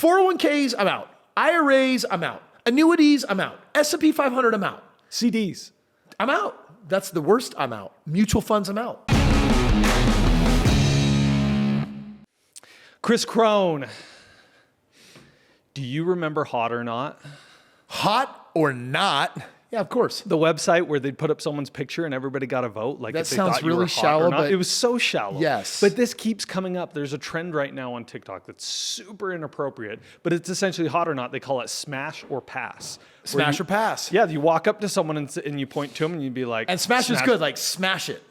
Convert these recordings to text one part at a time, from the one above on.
401ks, I'm out. IRAs, I'm out. Annuities, I'm out. S&P 500, I'm out. CDs. I'm out. That's the worst, I'm out. Mutual funds, I'm out. Kris Krohn. Do you remember Hot or Not? Hot or Not? Yeah, of course. The website where they'd put up someone's picture and everybody got a vote. Like That if they sounds thought you really were hot shallow, or not. but- It was so shallow. Yes. But this keeps coming up. There's a trend right now on TikTok that's super inappropriate, but it's essentially Hot or Not. They call it smash or pass. Smash or pass. Yeah, you walk up to someone and you point to them and you'd be like... And smash is good, like smash it.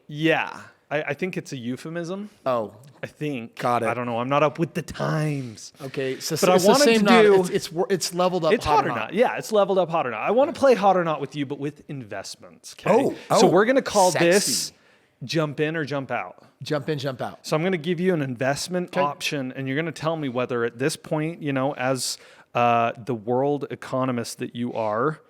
Yeah. I think it's a euphemism. Oh, I think. Got it. I don't know. I'm not up with the times. okay. So But I it's the wanted same to do- it's leveled up. It's Hot or Not. Yeah, it's leveled up Hot or Not. I want to play Hot or Not with you, but with investments. Okay? So we're going to call this sexy. Jump In or Jump Out. Jump in, jump out. So I'm going to give you an investment option, and you're going to tell me whether at this point, you know, as the world economist that you are,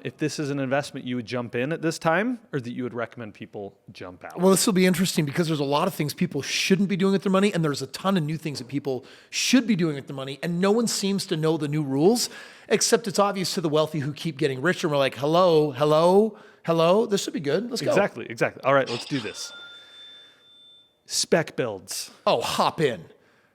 if this is an investment you would jump in at this time, or that you would recommend people jump out. Well, this will be interesting because there's a lot of things people shouldn't be doing with their money, and there's a ton of new things that people should be doing with their money, and no one seems to know the new rules, except it's obvious to the wealthy who keep getting richer. And we're like, hello, hello, hello. This should be good. Let's go. Exactly. All right, let's do this. Spec builds. Oh, hop in.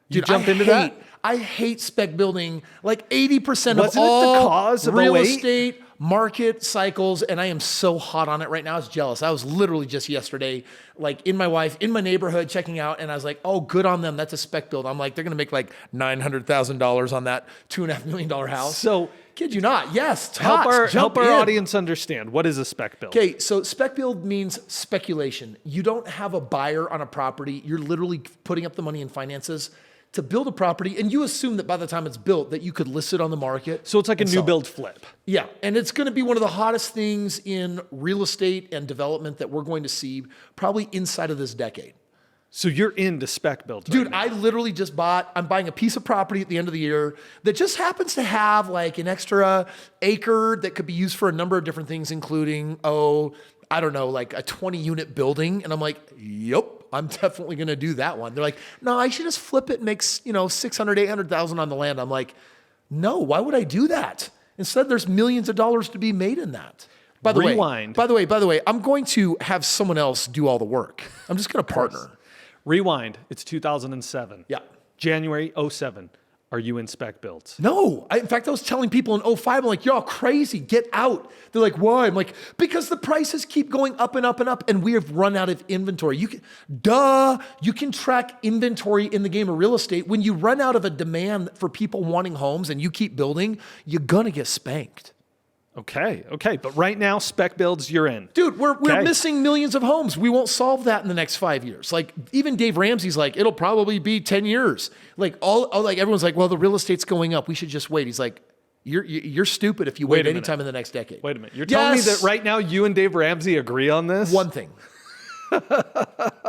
You Dude, jump into that? I hate spec building. Like 80% of Wasn't it the all cause of real 08? estate market cycles, and I am so hot on it right now. I was jealous. I was literally just yesterday, like in my neighborhood checking out, and I was like, oh, good on them. That's a spec build. I'm like, they're gonna make like $900,000 on that $2.5 million house. So kid you not. Yes, help tots, our jump in. audience understand, what is a spec build? Okay, so spec build means speculation. You don't have a buyer on a property. You're literally putting up the money in finances to build a property, and you assume that by the time it's built that you could list it on the market. So it's like a new build flip. Yeah, and it's going to be one of the hottest things in real estate and development that we're going to see probably inside of this decade. So you're into spec builds, Dude, right now. I literally just I'm buying a piece of property at the end of the year that just happens to have like an extra acre that could be used for a number of different things, including, I don't know, like a 20-unit building. And I'm like, yep, I'm definitely going to do that one. They're like, no, I should just flip it and make, $600,000, $800,000 on the land. I'm like, no, why would I do that? Instead, there's millions of dollars to be made in that. By the way, I'm going to have someone else do all the work. I'm just going to partner. Rewind. It's 2007. Yeah. January 07. Are you in spec builds? No. In fact, I was telling people in 05, I'm like, you're all crazy. Get out. They're like, why? I'm like, because the prices keep going up and up and up, and we have run out of inventory. You can track inventory in the game of real estate. When you run out of a demand for people wanting homes and you keep building, you're going to get spanked. Okay. But right now, spec builds, you're in. Dude, we're missing millions of homes. We won't solve that in the next 5 years. Like even Dave Ramsey's like, it'll probably be 10 years. Like everyone's like, well, the real estate's going up. We should just wait. He's like, you're stupid if you wait any time in the next decade. Wait a minute. You're telling me that right now you and Dave Ramsey agree on this? One thing.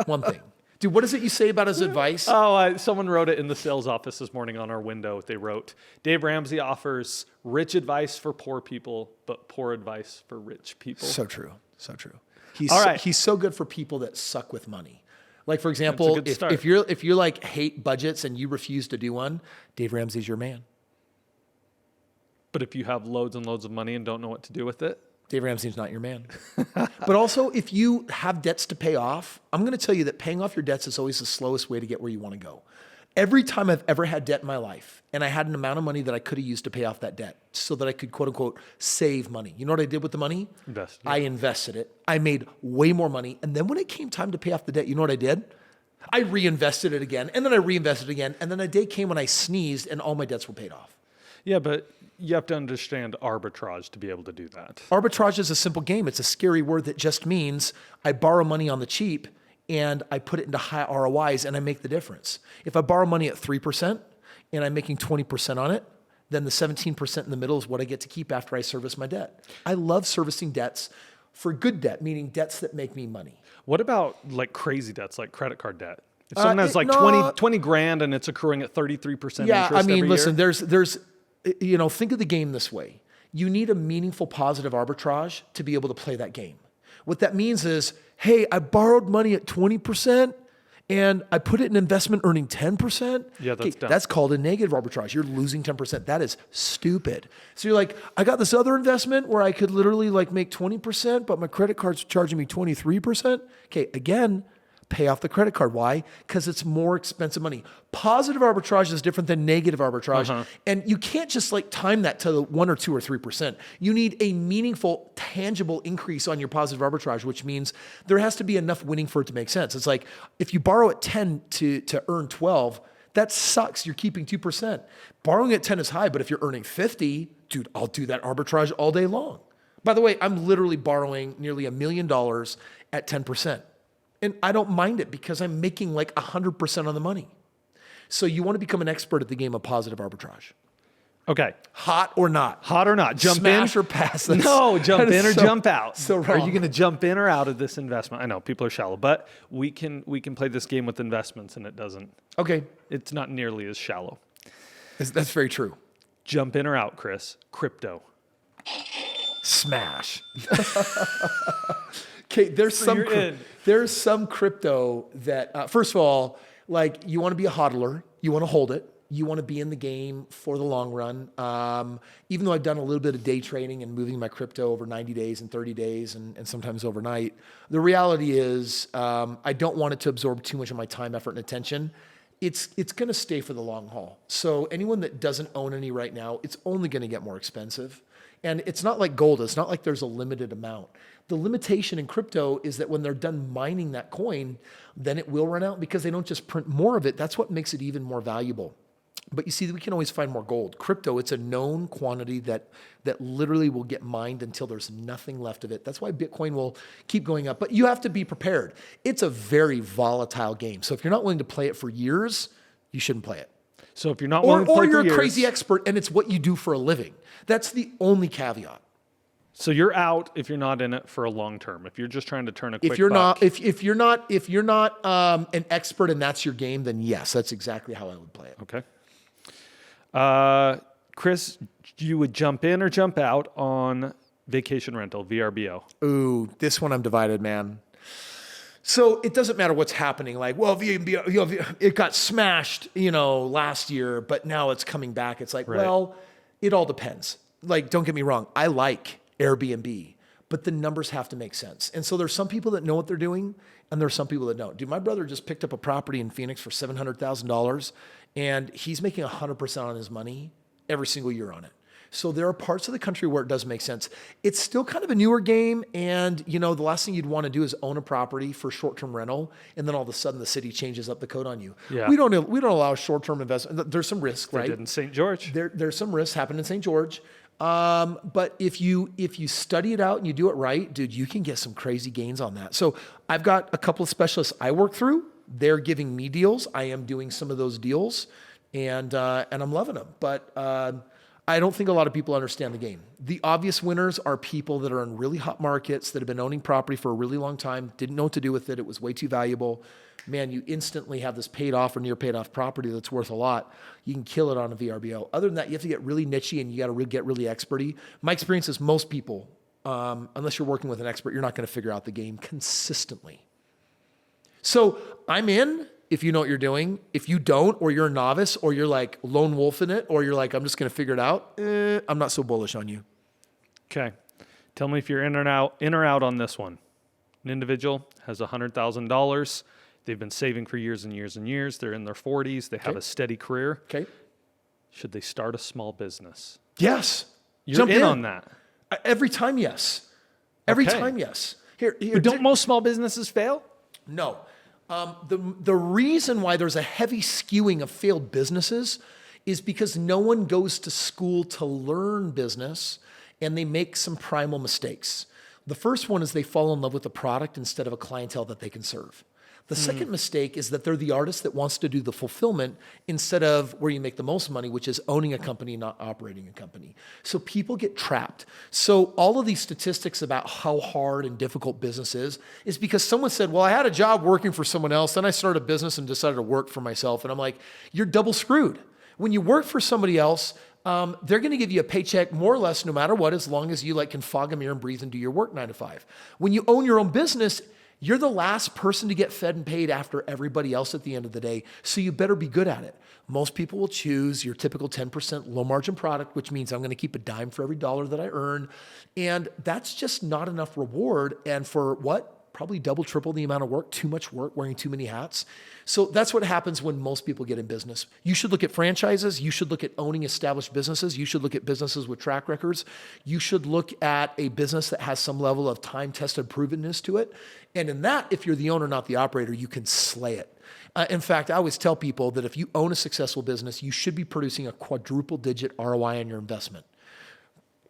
One thing. Dude, what is it you say about his advice? Someone wrote it in the sales office this morning on our window. They wrote, Dave Ramsey offers rich advice for poor people, but poor advice for rich people. So true. So true. He's so good for people that suck with money. Like, for example, if you're like hate budgets and you refuse to do one, Dave Ramsey's your man. But if you have loads and loads of money and don't know what to do with it? Dave Ramsey's not your man. But also, if you have debts to pay off, I'm going to tell you that paying off your debts is always the slowest way to get where you want to go. Every time I've ever had debt in my life, and I had an amount of money that I could have used to pay off that debt so that I could, quote unquote, save money. You know what I did with the money? I invested it. I made way more money. And then when it came time to pay off the debt, you know what I did? I reinvested it again, and then I reinvested again. And then a day came when I sneezed and all my debts were paid off. Yeah, but you have to understand arbitrage to be able to do that. Arbitrage is a simple game. It's a scary word that just means I borrow money on the cheap and I put it into high ROIs and I make the difference. If I borrow money at 3% and I'm making 20% on it, then the 17% in the middle is what I get to keep after I service my debt. I love servicing debts for good debt, meaning debts that make me money. What about like crazy debts, like credit card debt? If someone has like 20 grand and it's accruing at 33% interest every year. Yeah, I mean, listen, there's think of the game this way. You need a meaningful positive arbitrage to be able to play that game. What that means is, hey, I borrowed money at 20% and I put it in investment earning 10%. Yeah, that's dumb. That's called a negative arbitrage. You're losing 10%. That is stupid. So you're like, I got this other investment where I could literally like make 20%, but my credit card's charging me 23%. Okay, again, pay off the credit card. Why? Because it's more expensive money. Positive arbitrage is different than negative arbitrage. And you can't just like time that to the 1 or 2 or 3%. You need a meaningful, tangible increase on your positive arbitrage, which means there has to be enough winning for it to make sense. It's like if you borrow at 10 to earn 12, that sucks. You're keeping 2%. Borrowing at 10 is high, but if you're earning 50, dude, I'll do that arbitrage all day long. By the way, I'm literally borrowing nearly $1 million at 10%. And I don't mind it because I'm making like 100% on the money. So you want to become an expert at the game of positive arbitrage. Okay. Hot or not? Hot or not? Jump Smash in or pass? No, jump in or jump out. So Are wrong. you going to jump in or out of this investment? I know people are shallow, but we can play this game with investments, and it doesn't. Okay. It's not nearly as shallow. That's very true. Jump in or out, Kris. Crypto. Smash. Okay, there's some crypto that, first of all, like you want to be a hodler, you want to hold it, you want to be in the game for the long run. Even though I've done a little bit of day trading and moving my crypto over 90 days and 30 days and sometimes overnight, the reality is I don't want it to absorb too much of my time, effort, and attention. It's going to stay for the long haul. So anyone that doesn't own any right now, it's only going to get more expensive. And it's not like gold. It's not like there's a limited amount. The limitation in crypto is that when they're done mining that coin, then it will run out because they don't just print more of it. That's what makes it even more valuable. But you see, we can always find more gold. Crypto, it's a known quantity that literally will get mined until there's nothing left of it. That's why Bitcoin will keep going up. But you have to be prepared. It's a very volatile game. So if you're not willing to play it for years, you shouldn't play it. So if you're not willing to play or you're for a years, crazy expert and it's what you do for a living. That's the only caveat. So you're out if you're not in it for a long term. If you're just trying to turn a quick If you're buck. not, if you're not an expert and that's your game, then yes, that's exactly how I would play it. Okay. Kris, you would jump in or jump out on vacation rental, VRBO? Ooh, this one I'm divided, man. So it doesn't matter what's happening. Like, well, it got smashed, last year, but now it's coming back. It's like, well, it all depends. Like, don't get me wrong. I like Airbnb, but the numbers have to make sense. And so there's some people that know what they're doing and there's some people that don't. Dude, my brother just picked up a property in Phoenix for $700,000 and he's making 100% on his money every single year on it. So there are parts of the country where it does make sense. It's still kind of a newer game. And the last thing you'd want to do is own a property for short-term rental. And then all of a sudden the city changes up the code on you. Yeah. We don't allow short-term investment. There's some risk, right? They did in St. George. There's some risks happen in St. George. But if you study it out and you do it right, dude, you can get some crazy gains on that. So I've got a couple of specialists I work through. They're giving me deals. I am doing some of those deals and I'm loving them. But, I don't think a lot of people understand the game. The obvious winners are people that are in really hot markets that have been owning property for a really long time, didn't know what to do with it. It was way too valuable. Man, you instantly have this paid off or near paid off property that's worth a lot. You can kill it on a VRBO. Other than that, you have to get really nichey and you got to get really experty. My experience is most people, unless you're working with an expert, you're not going to figure out the game consistently. So I'm in. If you know what you're doing. If you don't, or you're a novice, or you're like lone wolf in it, or you're like, I'm just going to figure it out, I'm not so bullish on you. Okay. Tell me if you're in or out on this one. An individual has $100,000. They've been saving for years and years and years. They're in their 40s. They have a steady career. Okay. Should they start a small business? Yes. You're Jump in on that. Every time, yes. Every Okay. time, yes. Here, But don't most small businesses fail? No. The reason why there's a heavy skewing of failed businesses is because no one goes to school to learn business and they make some primal mistakes. The first one is they fall in love with the product instead of a clientele that they can serve. The second mistake is that they're the artist that wants to do the fulfillment instead of where you make the most money, which is owning a company, not operating a company. So people get trapped. So all of these statistics about how hard and difficult business is because someone said, well, I had a job working for someone else, then I started a business and decided to work for myself. And I'm like, you're double screwed. When you work for somebody else, they're going to give you a paycheck more or less no matter what, as long as you can fog a mirror and breathe and do your work 9 to 5. When you own your own business, You're the last person to get fed and paid after everybody else at the end of the day, so you better be good at it. Most people will choose your typical 10% low margin product, which means I'm going to keep a dime for every dollar that I earn. And that's just not enough reward. And for what? Probably double, triple the amount of work, too much work, wearing too many hats. So that's what happens when most people get in business. You should look at franchises. You should look at owning established businesses. You should look at businesses with track records. You should look at a business that has some level of time-tested provenness to it. And in that, if you're the owner, not the operator, you can slay it. In fact, I always tell people that if you own a successful business, you should be producing a quadruple-digit ROI on your investment.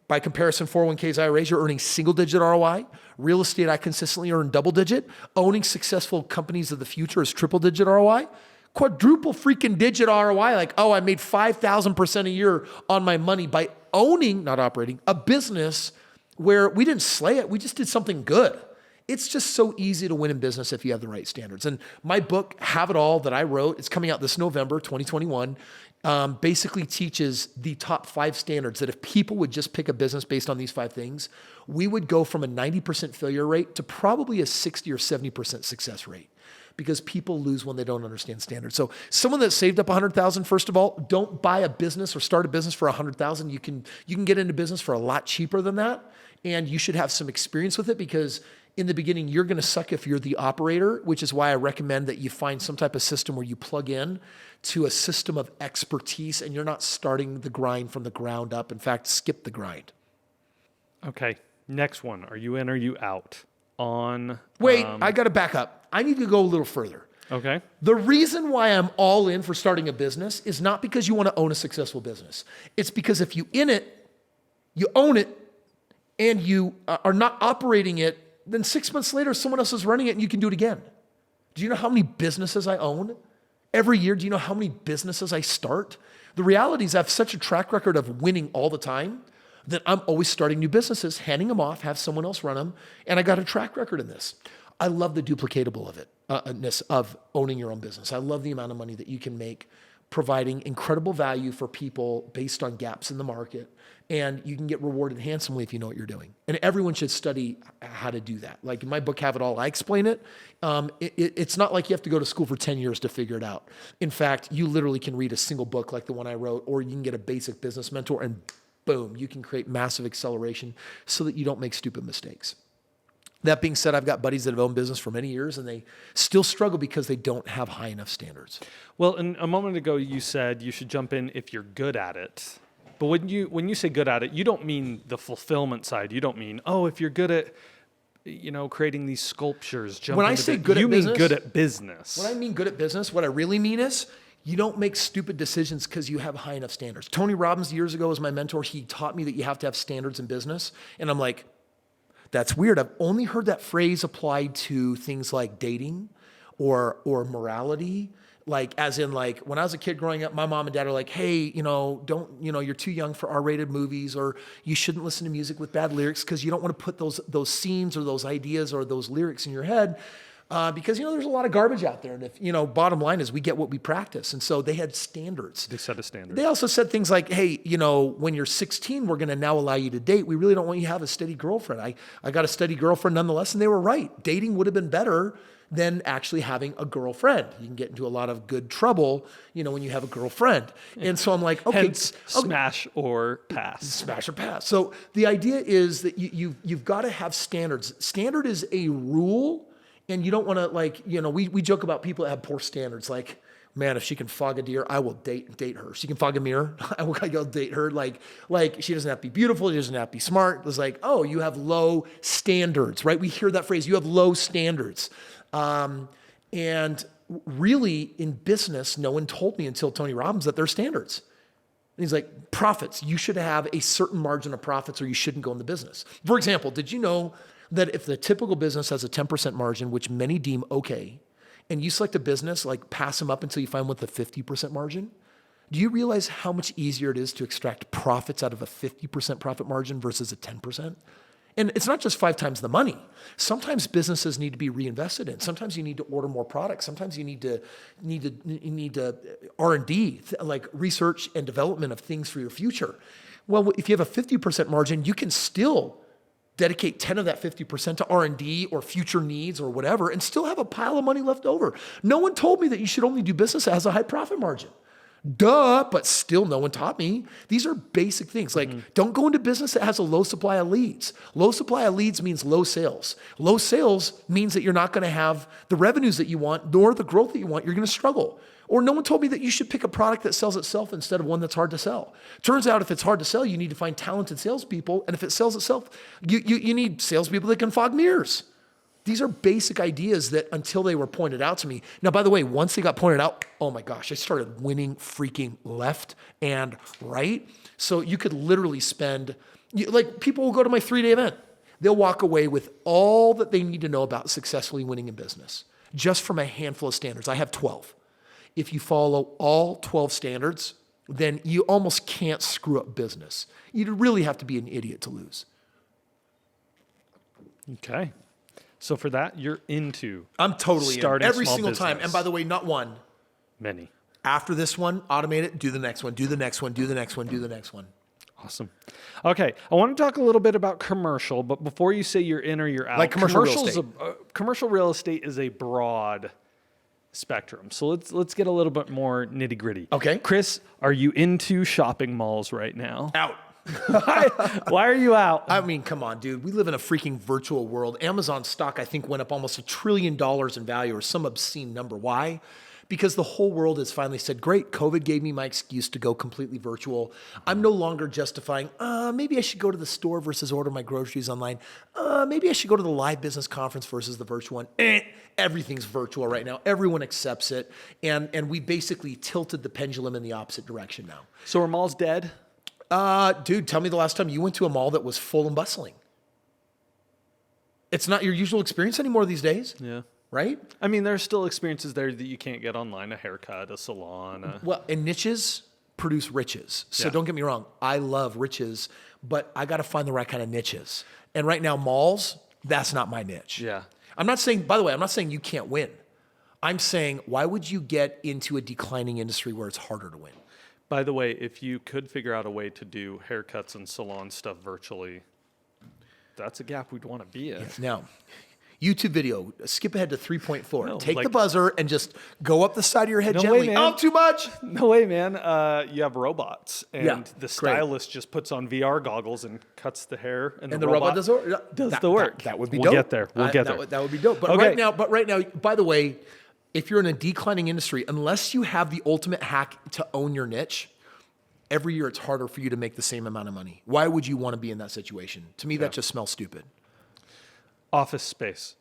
By comparison, 401ks, IRAs, you're earning single-digit ROI. Real estate, I consistently earn double-digit. Owning successful companies of the future is triple-digit ROI. Quadruple freaking digit ROI, like, oh, I made 5,000% a year on my money by owning, not operating, a business where we didn't slay it. We just did something good. It's just so easy to win in business if you have the right standards. And my book, Have It All, that I wrote, it's coming out this November, 2021, basically teaches the top 5 standards that if people would just pick a business based on these 5 things, we would go from a 90% failure rate to probably a 60 or 70% success rate, because people lose when they don't understand standards. So someone that saved up 100,000, first of all, don't buy a business or start a business for 100,000. You can get into business for a lot cheaper than that. And you should have some experience with it, because in the beginning, you're going to suck if you're the operator, which is why I recommend that you find some type of system where you plug in to a system of expertise and you're not starting the grind from the ground up. In fact, skip the grind. Okay. Next one. Are you in or are you out on... Wait, I got to back up. I need to go a little further. Okay. The reason why I'm all in for starting a business is not because you want to own a successful business. It's because if you in it, you own it, and you are not operating it, then 6 months later, someone else is running it and you can do it again. Do you know how many businesses I own? Every year, do you know how many businesses I start? The reality is I have such a track record of winning all the time that I'm always starting new businesses, handing them off, have someone else run them, and I got a track record in this. I love the duplicatable of it, of owning your own business. I love the amount of money that you can make providing incredible value for people based on gaps in the market. And you can get rewarded handsomely if you know what you're doing. And everyone should study how to do that. Like in my book, Have It All, I explain it. It's not like you have to go to school for 10 years to figure it out. In fact, you literally can read a single book like the one I wrote, or you can get a basic business mentor and boom, you can create massive acceleration so that you don't make stupid mistakes. That being said, I've got buddies that have owned business for many years and they still struggle because they don't have high enough standards. Well, and a moment ago, you said you should jump in if you're good at it. But when you say good at it, you don't mean the fulfillment side. You don't mean, oh, if you're good at, creating these sculptures. When I say good at business, you mean good at business. When I mean good at business, what I really mean is you don't make stupid decisions because you have high enough standards. Tony Robbins years ago was my mentor. He taught me that you have to have standards in business. And I'm like, that's weird. I've only heard that phrase applied to things like dating or morality. Like, as in, like, when I was a kid growing up, my mom and dad are like, hey, you're too young for R-rated movies, or you shouldn't listen to music with bad lyrics because you don't want to put those scenes or those ideas or those lyrics in your head because, there's a lot of garbage out there. And if, bottom line is we get what we practice. And so they had standards. They set a standard. They also said things like, hey, when you're 16, we're going to now allow you to date. We really don't want you to have a steady girlfriend. I got a steady girlfriend nonetheless, and they were right. Dating would have been better than actually having a girlfriend. You can get into a lot of good trouble, when you have a girlfriend. And so I'm like, okay. Hence, smash or pass. Smash or pass. So the idea is that you've got to have standards. Standard is a rule, and you don't want to we joke about people that have poor standards. Like, man, if she can fog a deer, I will date her. She can fog a mirror, I will go date her. Like she doesn't have to be beautiful, she doesn't have to be smart. It's like, oh, you have low standards, right? We hear that phrase, you have low standards. And really in business, no one told me until Tony Robbins that there are standards. And he's like, profits, you should have a certain margin of profits or you shouldn't go in the business. For example, did you know that if the typical business has a 10% margin, which many deem okay, and you select a business, like pass them up until you find one with a 50% margin, do you realize how much easier it is to extract profits out of a 50% profit margin versus a 10%? And it's not just 5 times the money. Sometimes businesses need to be reinvested in. Sometimes you need to order more products. Sometimes you need to R&D, like research and development of things for your future. Well, if you have a 50% margin, you can still dedicate 10 of that 50% to R&D or future needs or whatever, and still have a pile of money left over. No one told me that you should only do business that has a high profit margin. Duh, but still no one taught me. These are basic things. Like, don't go into business that has a low supply of leads. Low supply of leads means low sales. Low sales means that you're not going to have the revenues that you want, nor the growth that you want. You're going to struggle. Or no one told me that you should pick a product that sells itself instead of one that's hard to sell. Turns out if it's hard to sell, you need to find talented salespeople. And if it sells itself, you need salespeople that can fog mirrors. These are basic ideas that until they were pointed out to me. Now, by the way, once they got pointed out, oh my gosh, I started winning freaking left and right. So you could literally spend, like people will go to my 3-day event. They'll walk away with all that they need to know about successfully winning in business, just from a handful of standards. I have 12. If you follow all 12 standards, then you almost can't screw up business. You'd really have to be an idiot to lose. Okay. So for that, you're into I'm totally starting in every small single business. time. And by the way, not one. Many. After this one, automate it, do the next one, do the next one, do the next one, do the next one. Awesome. Okay, I want to talk a little bit about commercial, but before you say you're in or you're out, Like commercial real estate. Commercial real estate is a broad spectrum. So let's get a little bit more nitty gritty. Okay. Kris, are you into shopping malls right now? Out. Why are you out? I mean, come on, dude. We live in a freaking virtual world. Amazon stock, I think, went up almost $1 trillion in value or some obscene number. Why? Because the whole world has finally said, great, COVID gave me my excuse to go completely virtual. I'm no longer justifying, maybe I should go to the store versus order my groceries online. Maybe I should go to the live business conference versus the virtual one. Everything's virtual right now. Everyone accepts it. And we basically tilted the pendulum in the opposite direction now. So are malls dead? Dude, tell me the last time you went to a mall that was full and bustling. It's not your usual experience anymore these days. Yeah. Right? I mean, there's still experiences there that you can't get online, a haircut, a salon. Well, and niches produce riches. So don't get me wrong. I love riches, but I got to find the right kind of niches. And right now, malls, that's not my niche. Yeah. I'm not saying, by the way, I'm not saying you can't win. I'm saying, why would you get into a declining industry where it's harder to win? By the way, if you could figure out a way to do haircuts and salon stuff virtually, that's a gap we'd want to be in. Now, YouTube video, skip ahead to 3.4. No, Take like- the buzzer and just go up the side of your head No gently. way, man. Oh, too much. No way, man. You have robots, and Yeah, the great. stylist just puts on VR goggles and cuts the hair, and And the robot does the work. That would be We'll dope. get there. We'll get there. That would be dope. But Okay. right now, by the way, if you're in a declining industry, unless you have the ultimate hack to own your niche, every year it's harder for you to make the same amount of money. Why would you want to be in that situation? To me, that just smells stupid. Office space.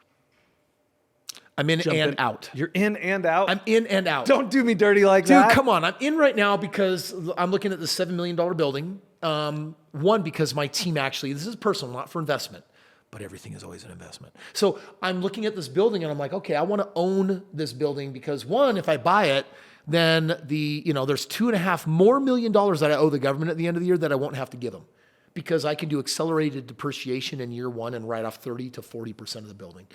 I'm in Jump and in. out. You're in and out. I'm in and out. Don't do me dirty like Dude, that. come on. I'm in right now because I'm looking at the $7 million building. One, because my team actually, this is personal, not for investment, but everything is always an investment. So I'm looking at this building and I'm like, okay, I want to own this building because one, if I buy it, then there's $2.5 more million that I owe the government at the end of the year that I won't have to give them because I can do accelerated depreciation in year one and write off 30 to 40% of the building.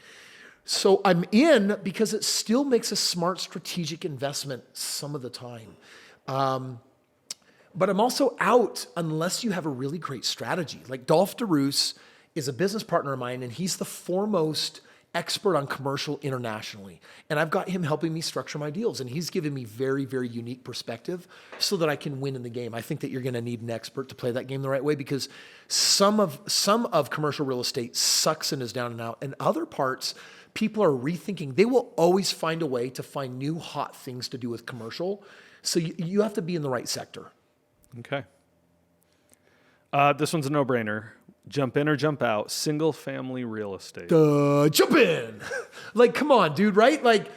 So I'm in because it still makes a smart strategic investment some of the time. But I'm also out unless you have a really great strategy. Like Dolph DeRoos is a business partner of mine, and he's the foremost expert on commercial internationally. And I've got him helping me structure my deals, and he's given me very, very unique perspective so that I can win in the game. I think that you're going to need an expert to play that game the right way because some of commercial real estate sucks and is down and out, and other parts people are rethinking. They will always find a way to find new hot things to do with commercial. So you have to be in the right sector. Okay. This one's a no-brainer. Jump in or jump out. Single family real estate. Jump in. Like, come on, dude, right? Like,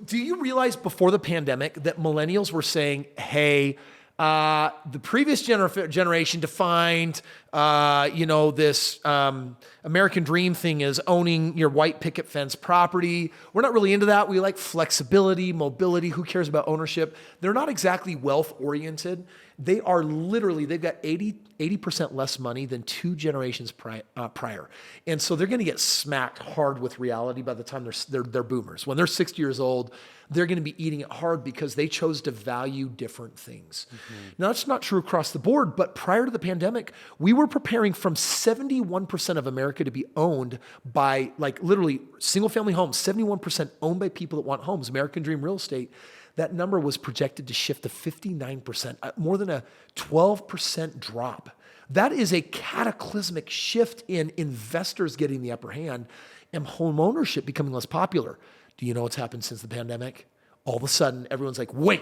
do you realize before the pandemic that millennials were saying, hey, the previous generation defined, this American dream thing is owning your white picket fence property. We're not really into that. We like flexibility, mobility. Who cares about ownership? They're not exactly wealth oriented. They are literally, they've got 80% less money than 2 generations prior. And so they're going to get smacked hard with reality by the time they're boomers. When they're 60 years old, they're going to be eating it hard because they chose to value different things. Mm-hmm. Now, that's not true across the board, but prior to the pandemic, we were were preparing from 71% of America to be owned by like literally single family homes, 71% owned by people that want homes, American Dream Real Estate. That number was projected to shift to 59%, more than a 12% drop. That is a cataclysmic shift in investors getting the upper hand and home ownership becoming less popular. Do you know what's happened since the pandemic? All of a sudden, everyone's like, wait,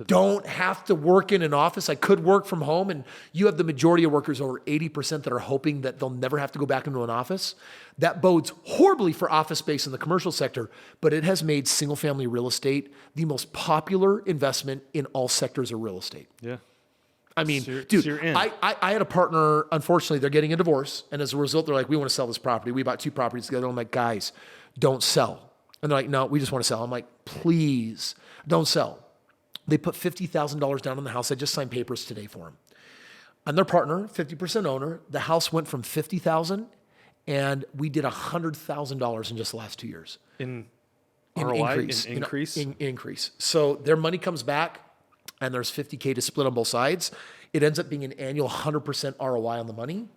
don't have to work in an office. I could work from home. And you have the majority of workers, over 80%, that are hoping that they'll never have to go back into an office. That bodes horribly for office space in the commercial sector, but it has made single family real estate the most popular investment in all sectors of real estate. Yeah. I mean, So dude, you're in. I had a partner, unfortunately, they're getting a divorce. And as a result, they're like, we want to sell this property. We bought 2 properties together. I'm like, guys, don't sell. And they're like, no, we just want to sell. I'm like, please don't sell. They put $50,000 down on the house. I just signed papers today for them. I'm their partner, 50% owner. The house went from $50,000 and we did $100,000 in just the last 2 years. In ROI, increase? In increase. So their money comes back and there's $50K to split on both sides. It ends up being an annual 100% ROI on the money.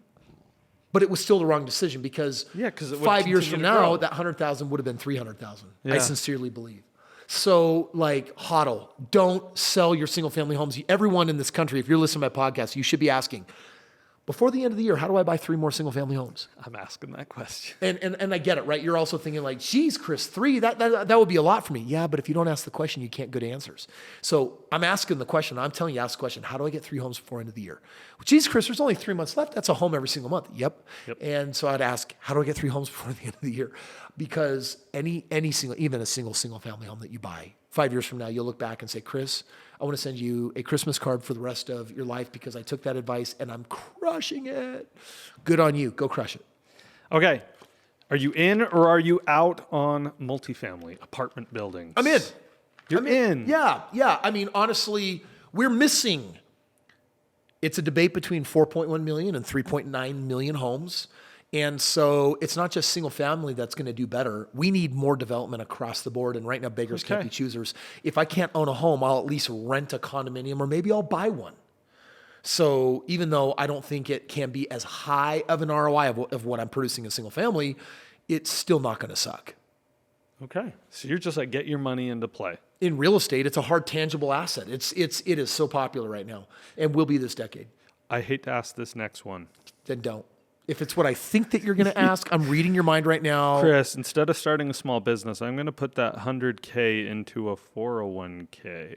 But it was still the wrong decision because 5 years from now, that $100,000 would have been $300,000. I sincerely believe. So like HODL, don't sell your single family homes. Everyone in this country, if you're listening to my podcast, you should be asking, before the end of the year, how do I buy 3 more single family homes? I'm asking that question. And I get it, right? You're also thinking like, geez, Kris, 3, that would be a lot for me. Yeah, but if you don't ask the question, you can't get answers. So I'm asking the question. I'm telling you, ask the question. How do I get 3 homes before the end of the year? Well, geez, Kris, there's only 3 months left. That's a home every single month. Yep. And so I'd ask, how do I get 3 homes before the end of the year? Because any single, even a single family home that you buy, 5 years from now, you'll look back and say, Kris, I want to send you a Christmas card for the rest of your life because I took that advice and I'm crushing it. Good on you. Go crush it. Okay. Are you in or are you out on multifamily apartment buildings? I'm in. You're in. Yeah. I mean, honestly, we're missing. It's a debate between 4.1 million and 3.9 million homes. And so it's not just single family that's going to do better. We need more development across the board. And right now, beggars can't be choosers. If I can't own a home, I'll at least rent a condominium or maybe I'll buy one. So even though I don't think it can be as high of an ROI of what I'm producing in single family, it's still not going to suck. Okay. So you're just like, get your money into play. In real estate, it's a hard, tangible asset. It is so popular right now and will be this decade. I hate to ask this next one. Then don't. If it's what I think that you're going to ask, I'm reading your mind right now. Kris, instead of starting a small business, I'm going to put that $100K into a 401K.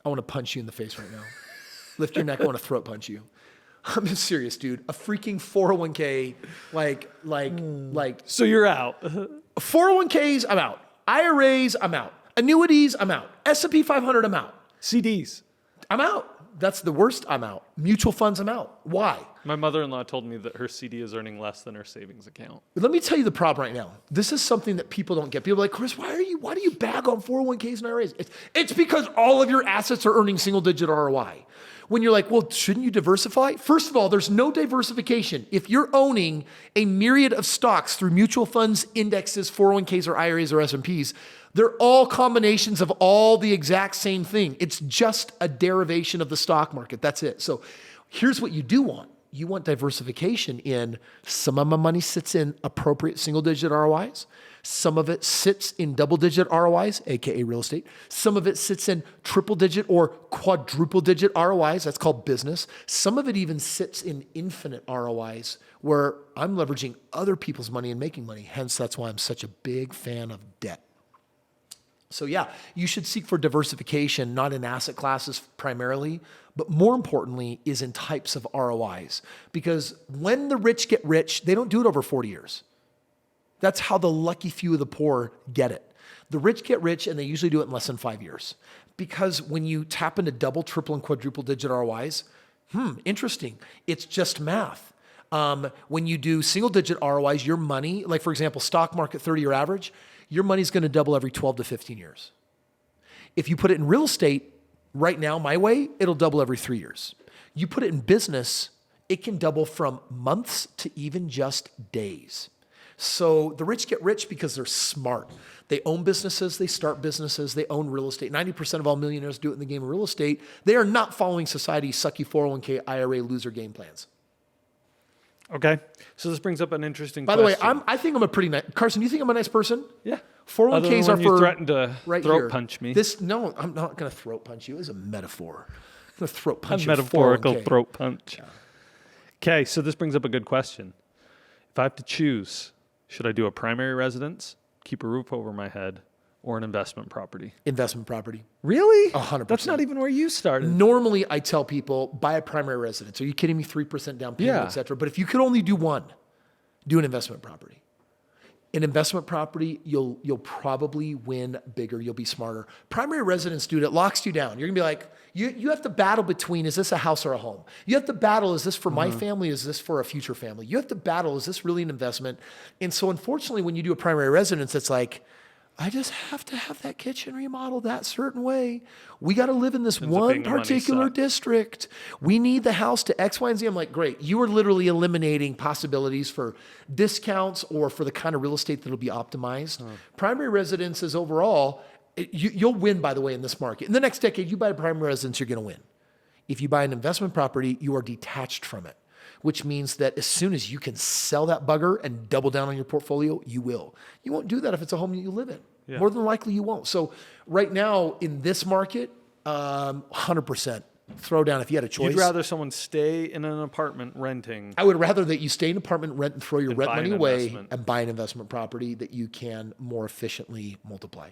I want to punch you in the face right now. Lift your neck. I want to throat punch you. I'm serious, dude. A freaking 401K, like. So you're out. 401Ks, I'm out. IRAs, I'm out. Annuities, I'm out. S&P 500, I'm out. CDs. I'm out. That's the worst. I'm out. Mutual funds, I'm out. Why? My mother-in-law told me that her CD is earning less than her savings account. But let me tell you the problem right now. This is something that people don't get. People are like, Kris, why do you bag on 401ks and IRAs? It's because all of your assets are earning single-digit ROI. When you're like, well, shouldn't you diversify? First of all, there's no diversification. If you're owning a myriad of stocks through mutual funds, indexes, 401ks or IRAs or S&Ps, they're all combinations of all the exact same thing. It's just a derivation of the stock market. That's it. So here's what you do want. You want diversification in some of my money sits in appropriate single-digit ROIs. Some of it sits in double-digit ROIs, aka real estate. Some of it sits in triple-digit or quadruple-digit ROIs. That's called business. Some of it even sits in infinite ROIs where I'm leveraging other people's money and making money. Hence, that's why I'm such a big fan of debt. So yeah, you should seek for diversification, not in asset classes primarily, but more importantly is in types of ROIs. Because when the rich get rich, they don't do it over 40 years. That's how the lucky few of the poor get it. The rich get rich and they usually do it in less than 5 years. Because when you tap into double, triple, and quadruple digit ROIs, interesting. It's just math. When you do single digit ROIs, your money, like for example, stock market 30-year average, your money's going to double every 12 to 15 years. If you put it in real estate, right now, my way, it'll double every 3 years. You put it in business, it can double from months to even just days. So the rich get rich because they're smart. They own businesses, they start businesses, they own real estate. 90% of all millionaires do it in the game of real estate. They are not following society's sucky 401k, IRA loser game plans. Okay. So this brings up an interesting By the way, question. I think I'm a pretty nice... Carson, do you think I'm a nice person? Yeah. 401ks Other than are when you for... threatened to right throat here. punch me. No, I'm not going to throat punch you. It's a metaphor. I'm going to throat punch A your metaphorical 401k. throat punch. Okay, so this brings up a good question. If I have to choose, should I do a primary residence, keep a roof over my head, or an investment property? Investment property. Really? 100%. That's not even where you started. Normally, I tell people, buy a primary residence. Are you kidding me? 3% down payment, Yeah. et cetera. But if you could only do one, do an investment property. An investment property, you'll probably win bigger. You'll be smarter. Primary residence, dude, it locks you down. You're going to be like, you have to battle between, is this a house or a home? You have to battle, is this for my family? Is this for a future family? You have to battle, is this really an investment? And so unfortunately, when you do a primary residence, it's like, I just have to have that kitchen remodeled that certain way. We got to live in this Ends up one being a money particular suck. district. We need the house to X, Y, and Z. I'm like, great. You are literally eliminating possibilities for discounts or for the kind of real estate that'll be optimized. Primary residences overall, you'll win, by the way, in this market. In the next decade, you buy a primary residence, you're going to win. If you buy an investment property, you are detached from it, which means that as soon as you can sell that bugger and double down on your portfolio, you will. You won't do that if it's a home that you live in. Yeah. More than likely you won't. So right now in this market, 100% throw down if you had a choice. You'd rather someone stay in an apartment renting. I would rather that you stay in an apartment, rent, and throw your rent buy money an away investment. and buy an investment property that you can more efficiently multiply.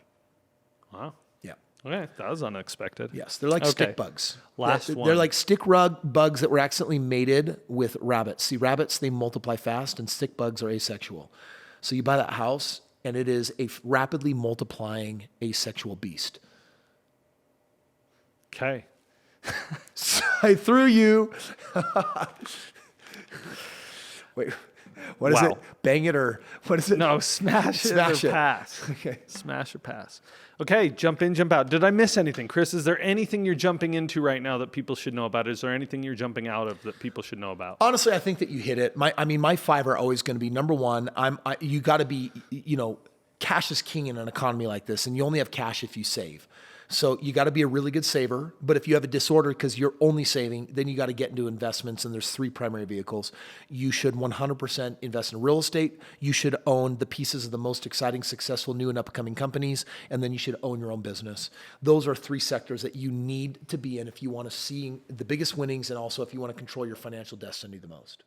Wow. Yeah. Okay, that was unexpected. Yes, they're like Okay. stick bugs. Last They're one. like stick rug bugs that were accidentally mated with rabbits. See, rabbits, they multiply fast, and stick bugs are asexual. So you buy that house, and it is a rapidly multiplying asexual beast. Okay. So I threw you. Wait, what is Wow. it? Bang it or what is it? No, smash it Smash or it. pass. Okay. Smash or pass. Okay, jump in, jump out. Did I miss anything? Chris, is there anything you're jumping into right now that people should know about? Is there anything you're jumping out of that people should know about? Honestly, I think that you hit it. My five are always going to be number one. You got to be, cash is king in an economy like this, and you only have cash if you save. So you got to be a really good saver. But if you have a disorder because you're only saving, then you got to get into investments. And there's three primary vehicles. You should 100% invest in real estate. You should own the pieces of the most exciting, successful, new and upcoming companies. And then you should own your own business. Those are three sectors that you need to be in if you want to see the biggest winnings and also if you want to control your financial destiny the most.